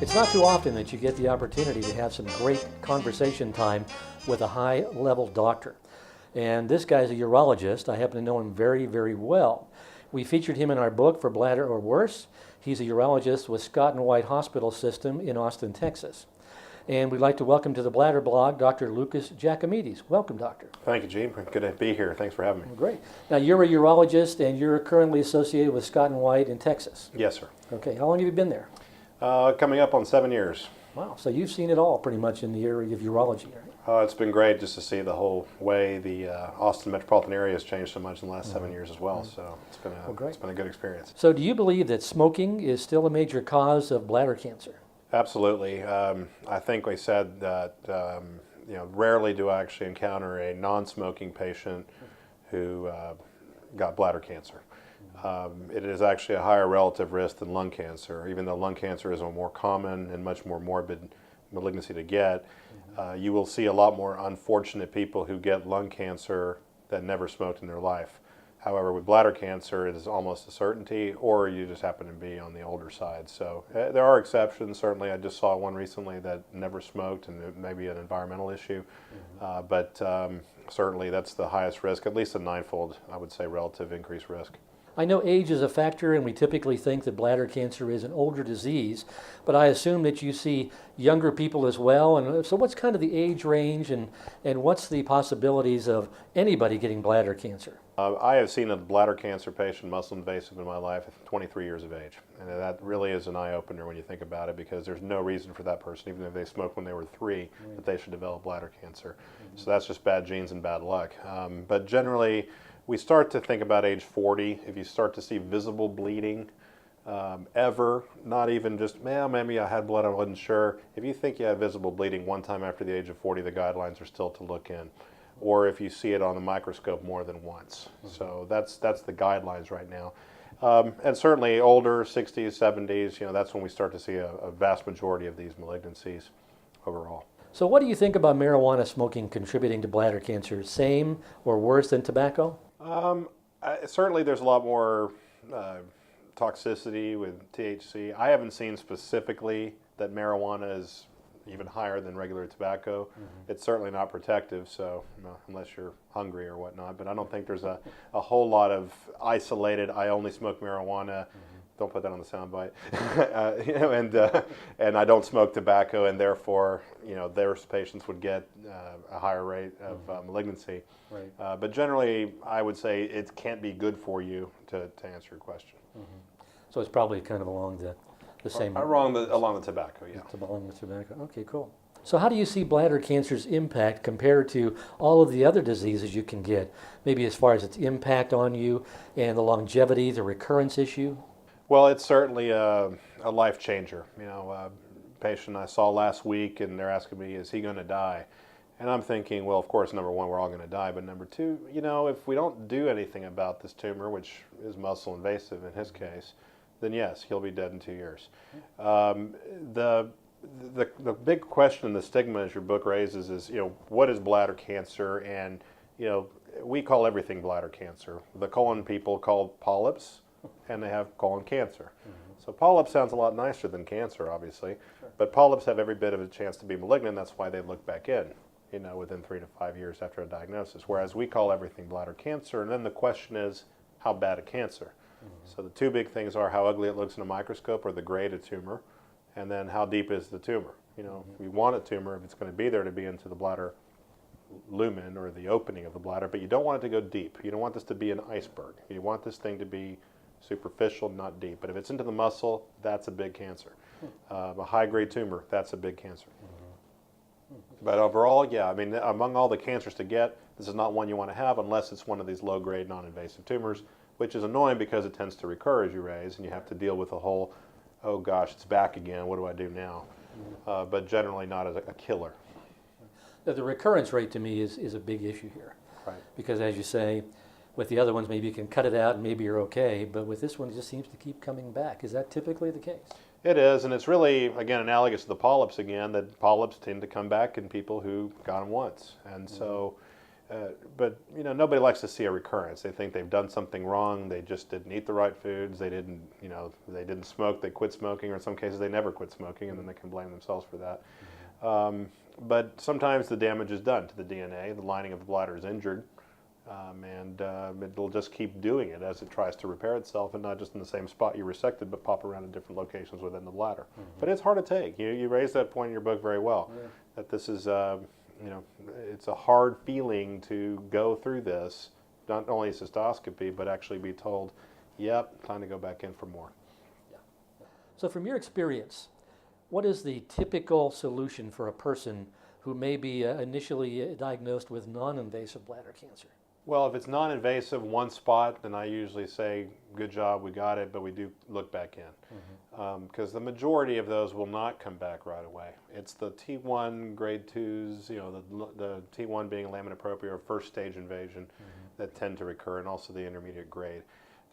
It's not too often that you get the opportunity to have some great conversation time with a high-level doctor. And this guy's a urologist. I happen to know him very, very well. We featured him in our book, For Bladder or Worse. He's a urologist with Scott and White Hospital System in Austin, Texas. And we'd like to welcome to the Bladder blog, Dr. Lucas Jacomides. Welcome, Doctor. Thank you, Gene. Good to be here. Thanks for having me. Great. Now, you're a urologist, and you're currently associated with Scott and White in Texas. Yes, sir. Okay. How long have you been there? Coming up on 7 years. Wow. So you've seen it all pretty much in the area of urology, right? It's been great just to see the whole way the Austin metropolitan area has changed so much in the last 7 years as well. So it's been a good experience. So do you believe that smoking is still a major cause of bladder cancer? Absolutely. I think we said that rarely do I actually encounter a non-smoking patient who got bladder cancer. It is actually a higher relative risk than lung cancer. Even though lung cancer is a more common and much more morbid malignancy to get, you will see a lot more unfortunate people who get lung cancer that never smoked in their life. However, with bladder cancer, it is almost a certainty, or you just happen to be on the older side. So there are exceptions. Certainly, I just saw one recently that never smoked, and it may be an environmental issue. But certainly, that's the highest risk, at least a ninefold, I would say, relative increased risk. I know age is a factor, and we typically think that bladder cancer is an older disease, but I assume that you see younger people as well. And so what's kind of the age range, and what's the possibilities of anybody getting bladder cancer? I have seen a bladder cancer patient, muscle invasive, in my life at 23 years of age. And that really is an eye-opener when you think about it, because there's no reason for that person, even if they smoked when they were 3, that they should develop bladder cancer. So that's just bad genes and bad luck. But generally, we start to think about age 40. If you start to see visible bleeding ever, not even just, well, maybe I had blood, I wasn't sure. If you think you have visible bleeding one time after the age of 40, the guidelines are still to look in. Or if you see it on the microscope more than once. So that's the guidelines right now. And certainly older, 60s, 70s, that's when we start to see a vast majority of these malignancies overall. So what do you think about marijuana smoking contributing to bladder cancer? Same or worse than tobacco? Certainly there's a lot more toxicity with THC. I haven't seen specifically that marijuana is even higher than regular tobacco. It's certainly not protective, so unless you're hungry or whatnot. But I don't think there's a whole lot of isolated, I only smoke marijuana. Don't put that on the soundbite. And I don't smoke tobacco, and therefore, their patients would get a higher rate of malignancy. Right. But generally, I would say it can't be good for you, to answer your question. So it's probably kind of along the same. Along the tobacco, yeah. Along the tobacco. Okay, cool. So how do you see bladder cancer's impact compared to all of the other diseases you can get? Maybe as far as its impact on you and the longevity, the recurrence issue? Well, it's certainly a life changer. A patient I saw last week, and they're asking me, is he going to die? And I'm thinking, well, of course, number one, we're all going to die. But number two, if we don't do anything about this tumor, which is muscle invasive in his case, then yes, he'll be dead in 2 years. The big question, the stigma, as your book raises, is, what is bladder cancer? And, we call everything bladder cancer. The colon people call polyps, and they have colon cancer. So polyps sounds a lot nicer than cancer, obviously, but polyps have every bit of a chance to be malignant. That's why they look back in, within 3 to 5 years after a diagnosis, whereas we call everything bladder cancer. And then the question is, how bad a cancer? So the two big things are how ugly it looks in a microscope, or the grade of tumor, and then how deep is the tumor. We want a tumor, if it's going to be there, to be into the bladder lumen, or the opening of the bladder, but you don't want it to go deep. You don't want this to be an iceberg. You want this thing to be superficial, not deep. But if it's into the muscle, that's a big cancer. A high-grade tumor, that's a big cancer. But overall, yeah, among all the cancers to get, this is not one you want to have unless it's one of these low-grade non-invasive tumors, which is annoying because it tends to recur as you raise, and you have to deal with the whole, oh gosh, it's back again, what do I do now? But generally not as a killer. The recurrence rate to me is a big issue here. Right. Because as you say, with the other ones, maybe you can cut it out and maybe you're okay, but with this one, it just seems to keep coming back. Is that typically the case? It is, and it's really, again, analogous to the polyps again, that polyps tend to come back in people who got them once. And so But nobody likes to see a recurrence. They think they've done something wrong. They just didn't eat the right foods. They didn't smoke. They quit smoking, or in some cases they never quit smoking, and then they can blame themselves for that. But sometimes the damage is done to the DNA. The lining of the bladder is injured, and it'll just keep doing it as it tries to repair itself, and not just in the same spot you resected, but pop around in different locations within the bladder. But it's hard to take. You raised that point in your book very well, that this is, it's a hard feeling to go through this, not only cystoscopy, but actually be told, yep, time to go back in for more. Yeah. So from your experience, what is the typical solution for a person who may be initially diagnosed with non-invasive bladder cancer? Well, if it's non-invasive, one spot, then I usually say, good job, we got it, but we do look back in. Because the majority of those will not come back right away. It's the T1 grade 2s, the T1 being lamina propria or first stage invasion that tend to recur, and also the intermediate grade.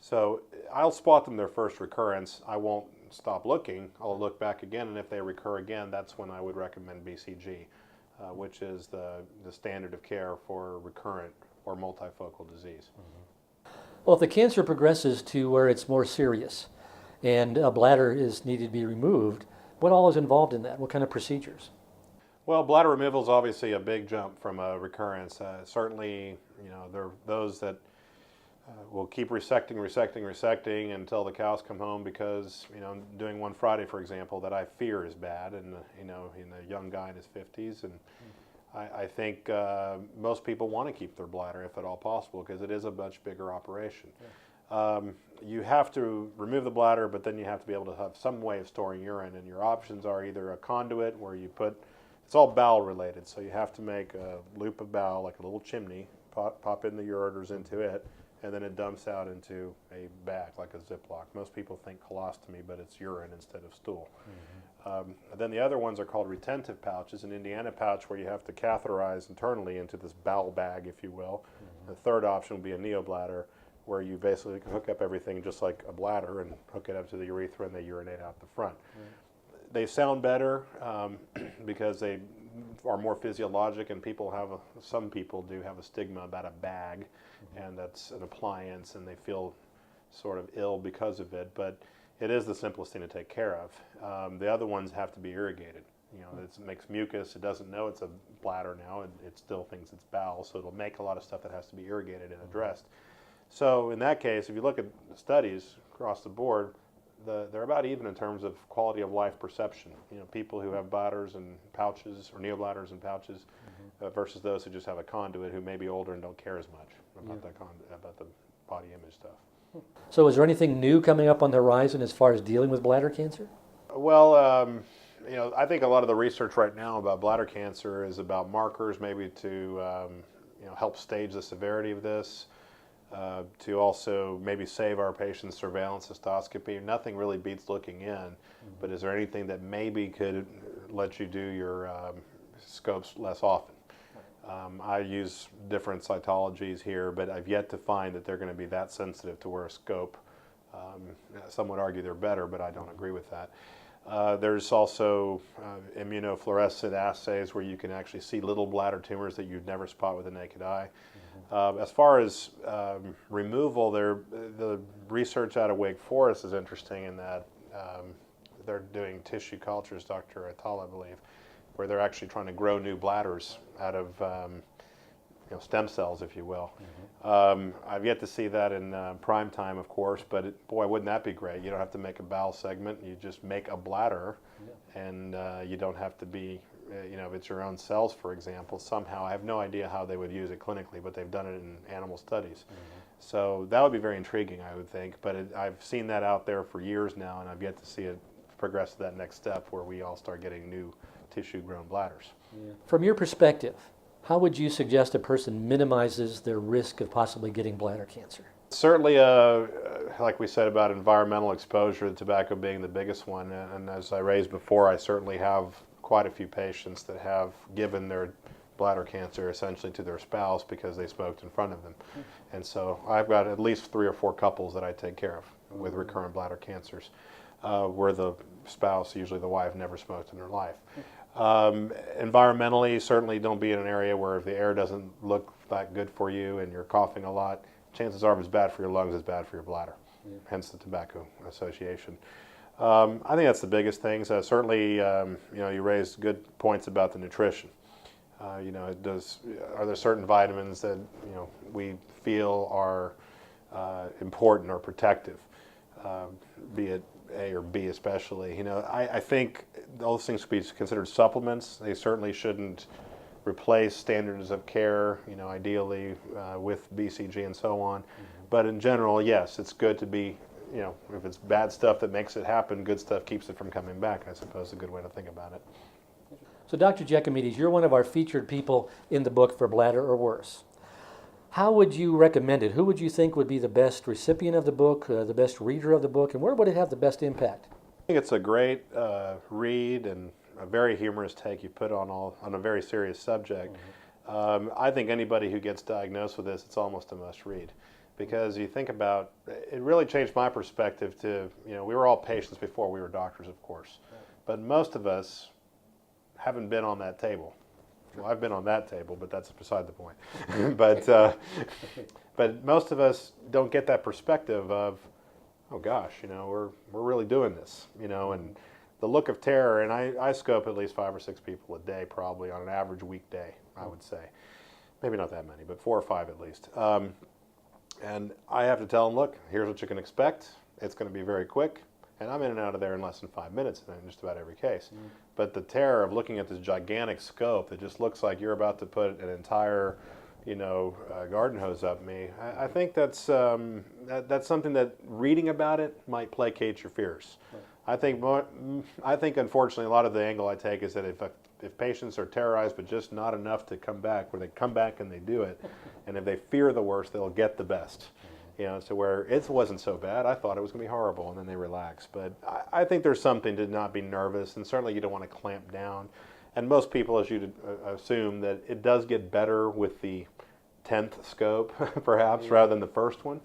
So I'll spot them their first recurrence. I won't stop looking. I'll look back again, and if they recur again, that's when I would recommend BCG, which is the standard of care for recurrent or multifocal disease. Well, if the cancer progresses to where it's more serious and a bladder is needed to be removed, what all is involved in that? What kind of procedures? Well, bladder removal is obviously a big jump from a recurrence. Certainly, there are those that will keep resecting until the cows come home, because doing one Friday, for example, that I fear is bad, and in a young guy in his 50s, and I think most people want to keep their bladder if at all possible, because it is a much bigger operation. You have to remove the bladder, but then you have to be able to have some way of storing urine, and your options are either a conduit where you put, it's all bowel related, so you have to make a loop of bowel, like a little chimney, pop in the ureters into it, and then it dumps out into a bag, like a Ziploc. Most people think colostomy, but it's urine instead of stool. Then the other ones are called retentive pouches, an Indiana pouch where you have to catheterize internally into this bowel bag, if you will. The third option would be a neobladder, where you basically hook up everything just like a bladder and hook it up to the urethra, and they urinate out the front. They sound better because they are more physiologic, and some people do have a stigma about a bag, and that's an appliance, and they feel sort of ill because of it, but it is the simplest thing to take care of. The other ones have to be irrigated. It makes mucus. It doesn't know it's a bladder now. It still thinks it's bowel, so it'll make a lot of stuff that has to be irrigated and addressed. So in that case, if you look at the studies across the board, they're about even in terms of quality of life perception. People who have bladders and pouches, or neobladders and pouches, versus those who just have a conduit, who may be older and don't care as much about the body image stuff. So is there anything new coming up on the horizon as far as dealing with bladder cancer? Well, I think a lot of the research right now about bladder cancer is about markers, maybe to help stage the severity of this, to also maybe save our patients surveillance cystoscopy. Nothing really beats looking in, but is there anything that maybe could let you do your scopes less often? I use different cytologies here, but I've yet to find that they're going to be that sensitive to where a scope. Some would argue they're better, but I don't agree with that. There's also immunofluorescent assays where you can actually see little bladder tumors that you'd never spot with the naked eye. As far as removal, the research out of Wake Forest is interesting in that they're doing tissue cultures, Dr. Attal, I believe, where they're actually trying to grow new bladders out of stem cells, if you will. I've yet to see that in prime time, of course, but boy, wouldn't that be great? You don't have to make a bowel segment. You just make a bladder, and you don't have to be, if it's your own cells, for example, somehow. I have no idea how they would use it clinically, but they've done it in animal studies. So that would be very intriguing, I would think, but I've seen that out there for years now, and I've yet to see it progress to that next step where we all start getting new tissue-grown bladders. From your perspective, how would you suggest a person minimizes their risk of possibly getting bladder cancer? Certainly, like we said about environmental exposure, tobacco being the biggest one, and as I raised before, I certainly have quite a few patients that have given their bladder cancer essentially to their spouse because they smoked in front of them. And so I've got at least 3 or 4 couples that I take care of with recurrent bladder cancers. where the spouse, usually the wife, never smoked in their life. Environmentally, certainly don't be in an area where if the air doesn't look that good for you and you're coughing a lot, chances are if it's bad for your lungs, it's bad for your bladder, hence the tobacco association. I think that's the biggest things. Certainly, you raised good points about the nutrition. Are there certain vitamins that we feel are important or protective, be it A or B especially? I think those things should be considered supplements. They certainly shouldn't replace standards of care, ideally with BCG and so on. But in general, yes, it's good to be, if it's bad stuff that makes it happen, good stuff keeps it from coming back, I suppose is a good way to think about it. So Dr. Jacomides, you're one of our featured people in the book for Bladder or Worse. How would you recommend it? Who would you think would be the best recipient of the book, the best reader of the book, and where would it have the best impact? I think it's a great read and a very humorous take you put on a very serious subject. I think anybody who gets diagnosed with this, it's almost a must read. Because you think about, it really changed my perspective to, we were all patients before we were doctors, of course. But most of us haven't been on that table. Well, I've been on that table, but that's beside the point. But most of us don't get that perspective of, oh gosh, we're really doing this, and the look of terror. And I scope at least 5 or 6 people a day, probably on an average weekday, I would say. Maybe not that many, but 4 or 5 at least. And I have to tell them, look, here's what you can expect. It's going to be very quick. And I'm in and out of there in less than 5 minutes in just about every case. But the terror of looking at this gigantic scope that just looks like you're about to put an entire, garden hose up me, I think that's something that reading about it might placate your fears. I think unfortunately a lot of the angle I take is that if patients are terrorized but just not enough to come back, where they come back and they do it, and if they fear the worst, they'll get the best. So where it wasn't so bad, I thought it was going to be horrible, and then they relax. But I think there's something to not be nervous, and certainly you don't want to clamp down. And most people, as you'd assume, that it does get better with the 10th scope, perhaps, rather than the first one.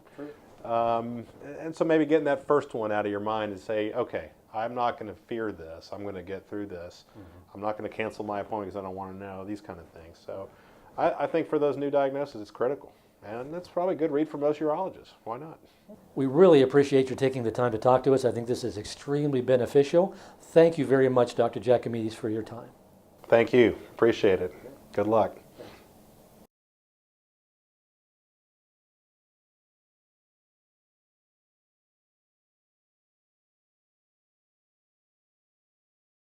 And so maybe getting that first one out of your mind and say, okay, I'm not going to fear this. I'm going to get through this. I'm not going to cancel my appointment because I don't want to know, these kind of things. So I think for those new diagnoses, it's critical. And that's probably a good read for most urologists. Why not? We really appreciate you taking the time to talk to us. I think this is extremely beneficial. Thank you very much, Dr. Jacomides, for your time. Thank you. Appreciate it. Good luck.